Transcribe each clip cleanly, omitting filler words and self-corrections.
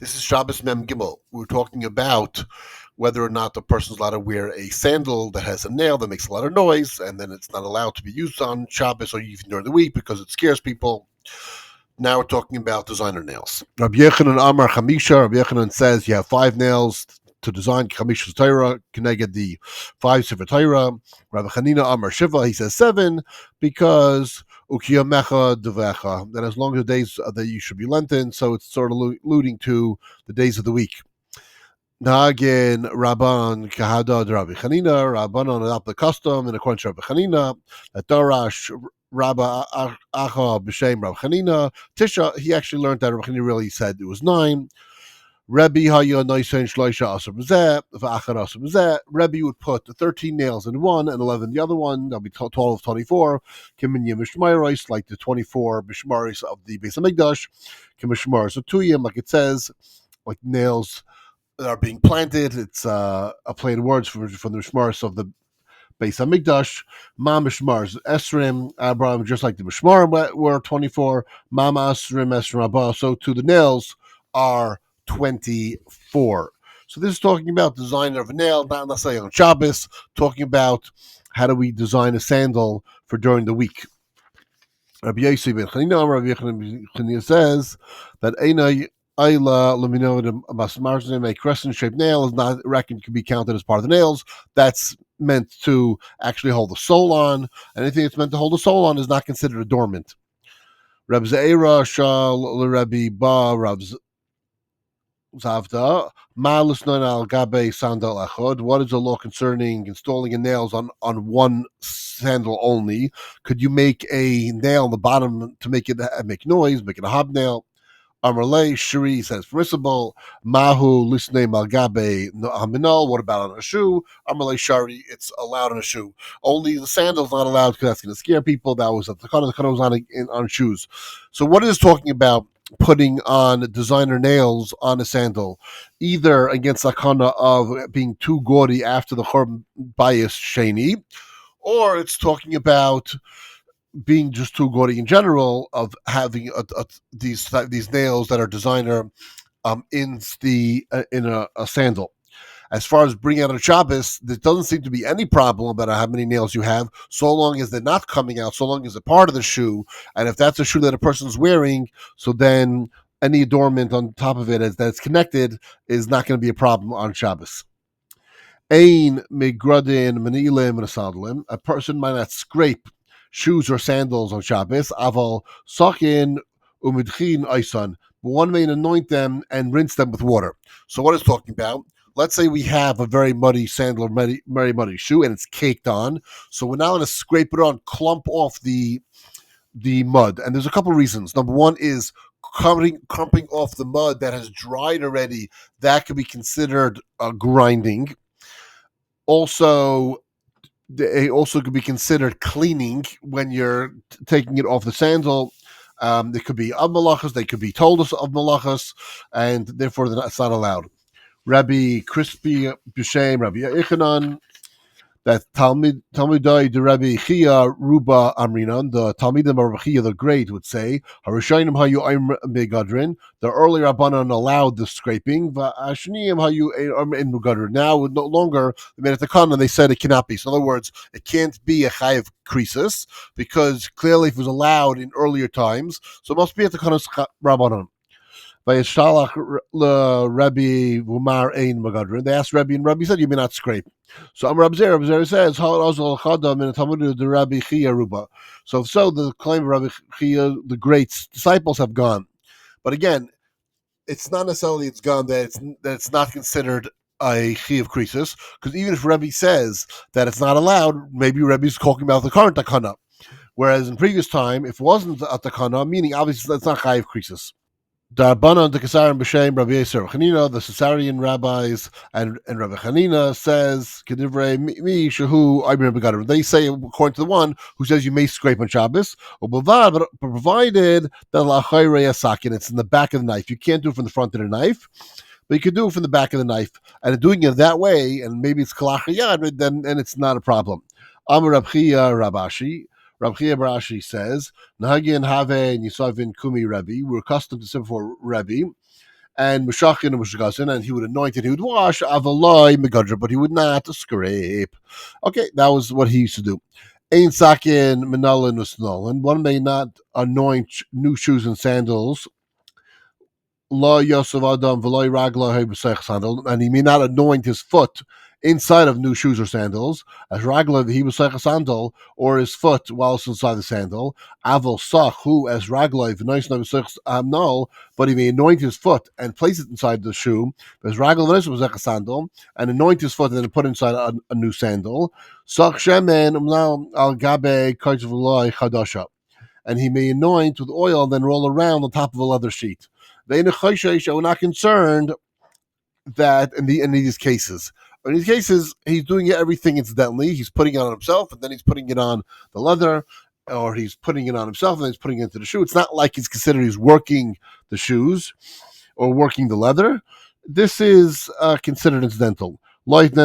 This is Shabbos Mem Gimel. We're talking about whether or not the person's allowed to wear a sandal that has a nail that makes a lot of noise, and then it's not allowed to be used on Shabbos or even during the week because it scares people. Now we're talking about designer nails. Rabbi Yechanan Amar Chamisha. Rabbi Yechanan says you have 5 nails to design Chamisha's Torah. Can I get the 5 Sefer Torah? Rabbi Chanina Amar Shiva. He says 7 because Ukiyamecha Devecha. That as long as the days that you should be Lenten, so it's sort of alluding to the days of the week. Nagin Rabban Kahada Rabbi Chanina. Rabbanon adopt the custom in accordance to Rabbi Chanina. That Darash Rabba Acha B'Shem Rabbi Chanina. Tisha, he actually learned that Rabbi Chanina really said it was 9. Rebbe Haya Noisein Shloisha Asar B'Zeh, V'Achar Asar B'Zeh. Rebbe would put the 13 nails in one and 11 in the other one. That'll be 12 24. Kiminya Mishmaris, like the 24 Mishmaris of the Beis Hamikdash. Kimishmar Zatuyim, like it says, like nails that are being planted. It's a play on words from the Mishmaris of the Beis Hamikdash. Ma Mishmars Esrim, Abraham, just like the Mishmar were 24. Mama Esrim, Esrim Abba. So to the nails are 24. So this is talking about design of a nail, not necessarily on Shabbos, talking about how do we design a sandal for during the week. Rabbi Yossi ben Chanina says that a crescent-shaped nail is not reckoned to be counted as part of the nails. That's meant to actually hold the sole on. Anything that's meant to hold the sole on is not considered adornment. Reb Zeira shal Rabbi Ba Rab Zavda Malusnan al Gabe Sandal Echod. What is the law concerning installing nails on one sandal only? Could you make a nail on the bottom to make it make noise, make it a hobnail? Amarle Shiri says permissible. Mahu Lisne Malgabe Haminal. What about on a shoe? Amarle Shari, it's allowed on a shoe. Only the sandal's not allowed because that's going to scare people. That was at the Takana. The Takana was on shoes. So what is talking about putting on designer nails on a sandal, either against the Takana of being too gaudy after the Chorban Bayis Sheni, or it's talking about being just too gaudy in general, of having these nails that are designer in a sandal. As far as bringing out a Shabbos, there doesn't seem to be any problem about how many nails you have, so long as they're not coming out, so long as they're part of the shoe. And if that's a shoe that a person's wearing, so then any adornment on top of it that's connected is not going to be a problem on Shabbos. Ein migradin manilim and asadlim. A person might not scrape shoes or sandals on Shabbos. Aval sakin umidchin aisan. But one may anoint them and rinse them with water. So what is talking about? Let's say we have a very muddy sandal or very muddy shoe and it's caked on. So we're now going to scrape it on, clump off the mud. And there's a couple of reasons. Number one is clumping off the mud that has dried already. That could be considered grinding. Also, they also could be considered cleaning when you're taking it off the sandal. There could be av malachas, they could be toldus of malachas, and therefore it's not allowed. Rabbi Crispy B'Shem, Rabbi Yechanan, that Talmudai de Rabbi Chia Ruba Amrinan, the Talmidim of Rabbi Chia the Great would say, Harishayim hayu aim megadrin. The earlier Rabbanan allowed the scraping, V'ashniyim hayu in megadrin. Now, no longer they made it the Kana, and they said it cannot be. So, in other words, it can't be a chayiv krisis because clearly, if it was allowed in earlier times, so it must be at the Kana's Rabbanan. They asked Rabbi, and Rabbi said, you may not scrape. So Rabbi Zera says, so the claim of Rabbi Chia, the great disciples have gone. But again, it's not necessarily it's gone that it's not considered a Chiyav Krisis, because even if Rabbi says that it's not allowed, maybe Rabbi's talking about the current Takana. Whereas in previous time, if it wasn't a Takana, meaning obviously it's not Chiyav Krisis. Darbanan the Kesarim B'Shem Rabbi Yisrael Chanina, the Caesarean rabbis and Rabbi Chanina says Kedivrei mi shehu Ibn Begadim. They say according to the one who says you may scrape on Shabbos, but provided that la'chayrei asakin, it's in the back of the knife. You can't do it from the front of the knife, but you can do it from the back of the knife. And doing it that way, and maybe it's kalachiyad, then it's not a problem. Amar Rab Chia Rabashi. Rab Chia Barashi says, Nahagin Have Nisavin Kumi Rebbe. We're accustomed to say before Rebbe, and Meshachin and Meshagasin, and he would anoint it, he would wash, Avaloi Megadra, but he would not scrape. Okay, that was what he used to do. Ein Sakin Menalin Usnolin. One may not anoint new shoes and sandals. Lo Yosef Adam Veloy Ragla sandal, and he may not anoint his foot inside of new shoes or sandals, as Ragla he was sandal, or his foot while it's inside the sandal. Aval Sach, who as Ragla nice null, but he may anoint his foot and place it inside the shoe, as Ragla was sandal, and anoint his foot and then put inside a new sandal. Sach Shemen al Gabe Kajvulai Chadasha, and he may anoint with oil and then roll around on top of a leather sheet. We're not concerned that in these cases. In these cases, he's doing everything incidentally. He's putting it on himself, and then he's putting it on the leather, or he's putting it on himself, and then he's putting it into the shoe. It's not like he's working the shoes or working the leather. This is considered incidental. But he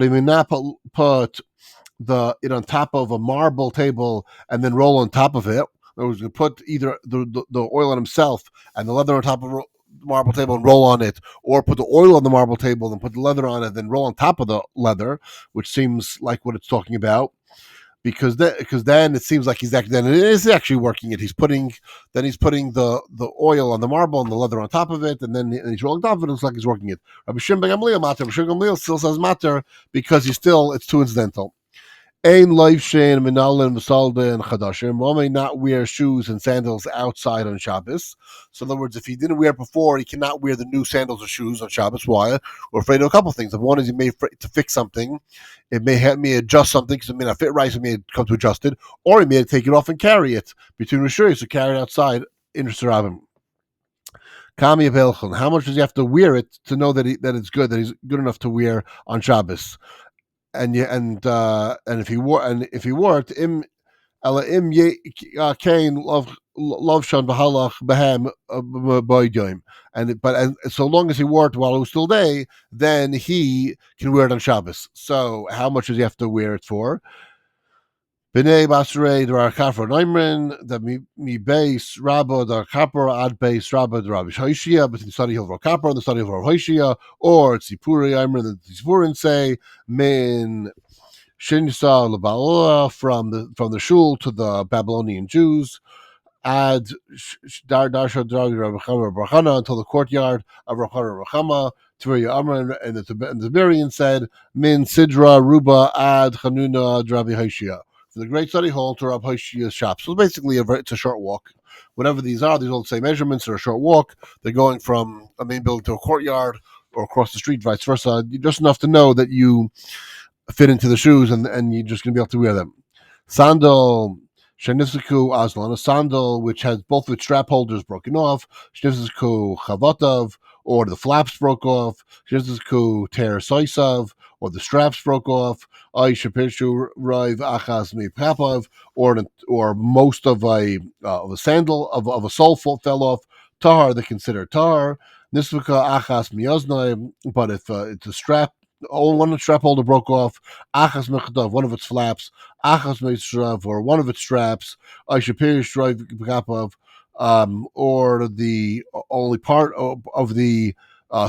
may not put it on top of a marble table and then roll on top of it. In other words, you put either the oil on himself and the leather on top of the marble table and roll on it, or put the oil on the marble table and put the leather on it, then roll on top of the leather, which seems like what it's talking about. Because then it seems like it is actually working it. He's putting the oil on the marble and the leather on top of it, and then he's rolling top of it. It's like he's working it. Rabbi Shimon ben Gamliel still says matter because it's too incidental. Ein leifshin minalin v'salda and chadashim. One may not wear shoes and sandals outside on Shabbos. So in other words, if he didn't wear it before, he cannot wear the new sandals or shoes on Shabbos. Why? We're afraid of a couple of things. One is he may to fix something. It may help me adjust something because it may not fit right, so it may come to adjust it. Or he may take it off and carry it between Rishuyos, so carry it outside in Risharabim. Kami Abelchon. How much does he have to wear it to know that it's good, that he's good enough to wear on Shabbos? And if he wore it, im kain love shan b'halach behem boydoim, and so long as he wore it while it was still day, then he can wear it on Shabbos. So how much does he have to wear it for? B'nei basrei der kafar neimrin that mi base rabba der kapar ad base rabba der Rabbi Hoshia, but the study of Rav Kapar and the study of Rav Hoshia, or tzipuri neimrin that the tzipurim say min shinsa lebaloa from the shul to the Babylonian Jews. Add darsha brachana until the courtyard of Rachama. Tveria Amran and the Tiberian said min sidra ruba ad chanuna Rabbi Hoshia. The Great Study Hall to Rabbi Hoshia's shop. So basically, it's a short walk. Whatever these are all the same measurements. They're a short walk. They're going from a main building to a courtyard or across the street, vice versa. Just enough to know that you fit into the shoes and you're just going to be able to wear them. Sandal, Shenifziku Aslan, a sandal which has both its strap holders broken off. Shenifziku Chavotov, or the flaps broke off. Shenifziku Ter Soisav, or the straps broke off. I Shapirshu Rive Achas Mi Papov, or most of a sandal of a sole fell off. Tahar, they consider tahar. Nisvika Achas Miyoznai, but if it's a strap, one strap holder broke off, achas mechadav, one of its flaps, achas meitzrav, or one of its straps, aishapirish drive b'kapav, or the only part of the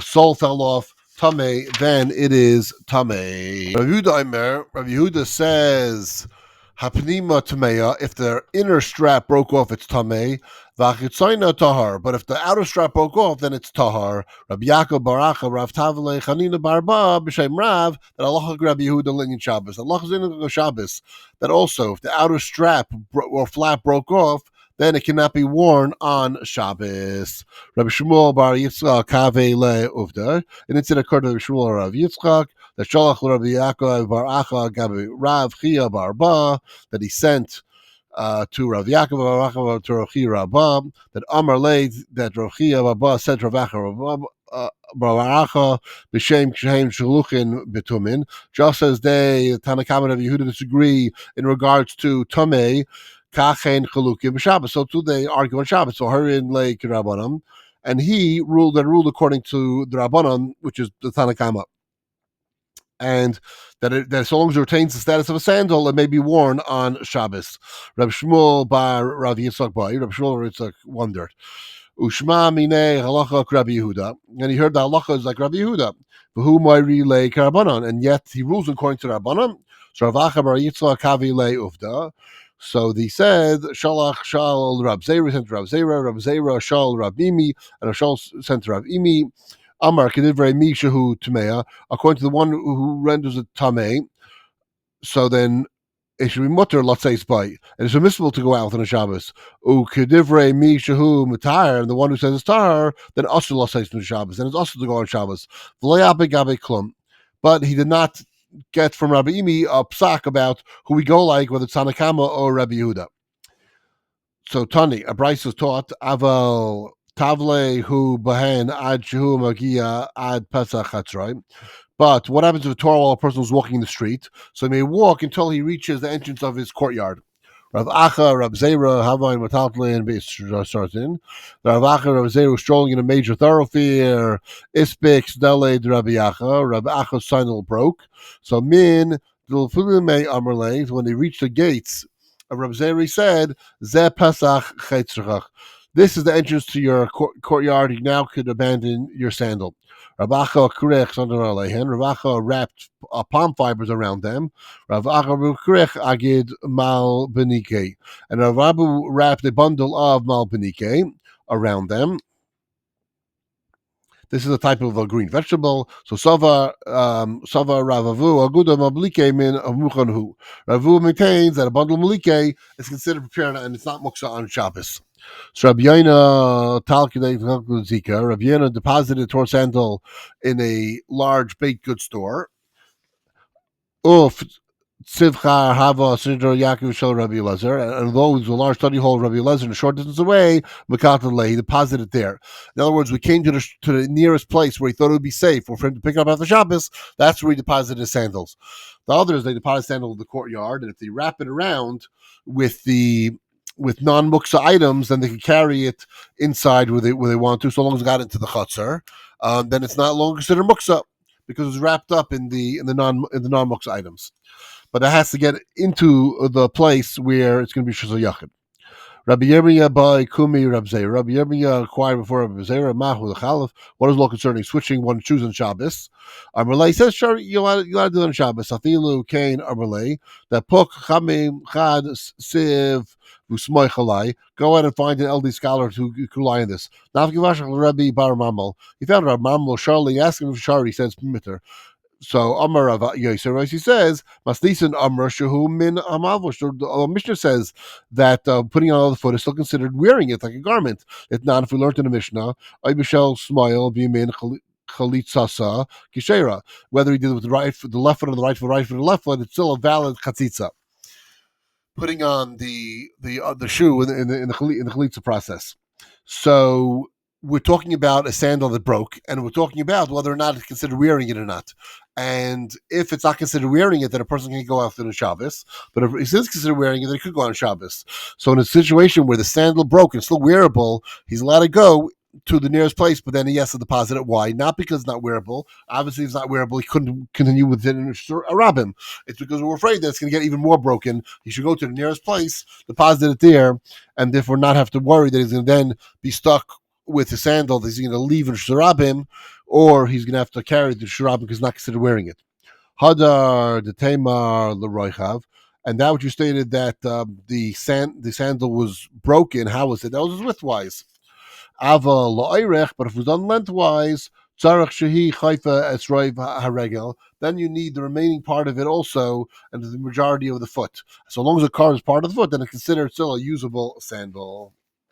sole fell off, tamei, then it is tamei. Rav Yehuda says, hapnima tameya, if the inner strap broke off, it's tamei. V'achitzaina tahar, but if the outer strap broke off, then it's tahar. Rabbi Yaakov Baracha, Rav Tavle, Chanina Barba, B'Shem Rav, that Allah Rabbi Yehuda Linyan Shabbos. Allah Linyan Shabbos, that also, if the outer strap or flap broke off, then it cannot be worn on Shabbos. Rabbi Shmuel Bar Yitzchak Kaveh Le Uvda, and it's in occurred to Rabbi Shmuel Rav Yitzchak, that Shalach Rabbi Yaakov Baracha Gabi Rav Chia Barba, that he sent to Rav Yaakov to Rav Chia Rabba, that Amar Leid, that Rav Chia Rabba said to Rav Yaakov Baracha b'shem shehem shluchin b'tumin, just as they Tanakama of Yehuda disagree in regards to Tumei, Kachen Chalukim Shabbos. So too they argue on Shabbos. So Harin Le Rabbanim, and he ruled according to the Rabbanim, which is the Tanakama. and that so long as it retains the status of a sandal, it may be worn on Shabbos. Reb Shmuel bar Rav Yitzchak Bai, Reb Shmuel Yitzchak wondered. Ushma mine halacha Rabbi Yehuda, and he heard the halacha is like Rabbi Yehuda, who might relay karabanan, and yet he rules according to Rabbanan. So Ravacha bar Yitzchak kavi le uvda. So he said, Shalach shal Rab Zera sent to Rab Zera shal Rab Imi, and Shal sent to Rab Imi. Amar kedivrei mishahu tmea, according to the one who renders it tamei. So then it should be mutter latzeis by, and it's permissible to go out on a Shabbos. Ukedivrei mishahu matar, and the one who says it's tar, then also latzeis on Shabbos, and it's also to go on Shabbos. V'leyabe gabe klum, but he did not get from Rabbi Imi a psak about who we go like, whether it's Tanakama or Rabbi Yehuda. So Tani, a Bryce was taught, Aval Tavle hu bahen ad shehu magia ad Pesach Chatzrai. But what happens if a Torah while a person is walking in the street? So he may walk until he reaches the entrance of his courtyard. Rav Acha, Rav Zera, Havain, Matatlin, Beishartin. Rav Acha, Rav Zera strolling in a major thoroughfare. Ispik, Delayed, Rabbi Acha. Rav Acha's sandal broke. So Min, Dulfulime Amerle, when they reached the gates, Rav Zera said, Ze Pesach Chetzrachach. This is the entrance to your courtyard. You now could abandon your sandal. Ravacha kurech under alehen. Ravacha wrapped palm fibers around them. Ravacha kurech agid mal benike, and Ravabu wrapped a bundle of mal benike around them. This is a type of a green vegetable. So sava ravavu aguda mablike min muchanhu. Ravu maintains that a bundle of malike is considered prepared and it's not muksa on Shabbos. So Rabbi Yaina Rabbi Yaina deposited Torah sandal in a large baked goods store. Tzivcha Hava Sidra Yaakov Shel Rabbi Elazar, and although it was a large study hall of Rabbi Elazar in a short distance away, Mekatale, he deposited it there. In other words, we came to the nearest place where he thought it would be safe for him to pick up after Shabbos. That's where he deposited his sandals. The others, they deposit sandals in the courtyard, and if they wrap it around with non-muksa items, then they can carry it inside where they want to, so long as it got into the chutzner. Then it's not longer considered muksa because it's wrapped up in the non-muksa items. But it has to get into the place where it's going to be shazal yachid. Rabbi Yirmiyah by Kumi Rabbi Zera. Rabbi Yirmiyah acquired before Rabbi Zera. Mahu the Chalif. What is law concerning switching one shoes on Shabbos? Amarlei says, sure, you want to do it on Shabbos. Afilu Kain Amarlei. That puk chamim chad siv v'smoy chalai. Go ahead and find an LD scholar who could rely on this. Navgivash Rabbi Bar Mamal. He found Rabbi Mamal Charlie asking if Shari says permitter. So Amar Rav Yosef, he says, Maslisan Amar Shehu Min Amavush. The Mishnah says that putting on the foot is still considered wearing it like a garment. If not, if we learned in the Mishnah, Aybishel Smile Bimin Chalitzasa Kishera. Whether he did it with the left foot or the right foot, or the left foot, it's still a valid chatzitza. Putting on the shoe in the chalitza process. So we're talking about a sandal that broke, and we're talking about whether or not it's considered wearing it or not. And if it's not considered wearing it, then a person can go after the Shabbos. But if it is considered wearing it, then he could go on Shabbos. So in a situation where the sandal broke and still wearable, he's allowed to go to the nearest place, but then he has to deposit it. Why? Not because it's not wearable. Obviously, if it's not wearable, he couldn't continue with it and rob him. It's because we're afraid that it's going to get even more broken. He should go to the nearest place, deposit it there, and therefore not have to worry that he's going to then be stuck with the sandal that he's going to leave and sharabim, or he's going to have to carry the sharabim because he's not considered wearing it. Hadar the Tamar Leroichav, and that what you stated that the sandal was broken. How was it? That was widthwise. Ava la'irech, but if it was done lengthwise, tzarach shehi chayfa esroiv haregel, then you need the remaining part of it also, and the majority of the foot. So long as the car is part of the foot, then it's considered still a usable sandal.